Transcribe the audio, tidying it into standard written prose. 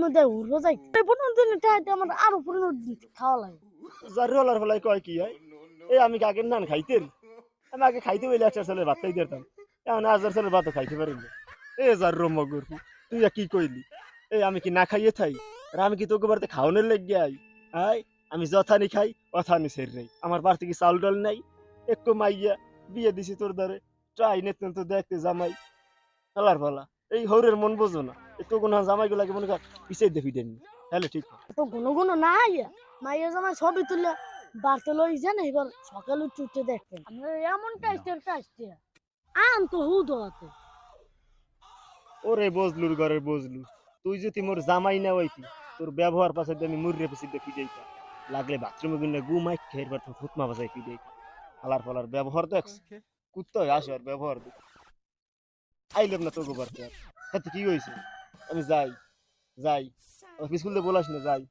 মধ্যে উড়বো যাই 15 দিন টাইতে আমার আরো 15 দিন খাওয়া লাগে জারিওয়ালার ফলাই কয় কি হয় এই আমি কি আগের নান খাইতে আমি আগে খাইতে বলে একটা ছেলে ভাত খাই দিতাম এখন আজার ছেলের ভাতও খাইতে পারি না এ যার মগুর তুই কি কইলি এই আমি কি না খাইয়ে থাই আর আমি কি তোকে বাড়িতে খাওয়ানোর লেগে আই আই আমি যথানি খাই অথানি সের নেই আমার বাড়িতে কি চাউল ডাল নাই একটু মাইয়া বিয়ে দিছি তোর দ্বারে ট্রাই নেতেন তো দেখতে জামাই খেলার ফলা এই হৌরের মন বোঝো না একটু কোনো জামাই গুলাকে মনে কর পিছিয়ে দেখি দেননি তাহলে ঠিক না তো গুনো গুনো না আইয়া মাইয়া জামাই ছবি তুলে বাড়তে লই যান এবার সকালে উঠতে দেখতেন আমরা এমন টাইস্টের আম তো হুদ হতে ওরে বজলুর ঘরের বজলু তুই যদি মোর জামাই না হইতি তোর ব্যবহার পাশে আমি মুররে পিছিয়ে দেখি যাইতা লাগলে বাথরুমে গুনলে গুমাই খেয়ে বার ফুটমা বাজাই কি যাইতা হালার ফালার ব্যবহার দেখ কুত্তায় আসে আর ব্যবহার দেখ আইলাম না তোকে বাড়তে আর সাথে কি হয়েছে আমি যাই যাই স্কুলে বলাস না যাই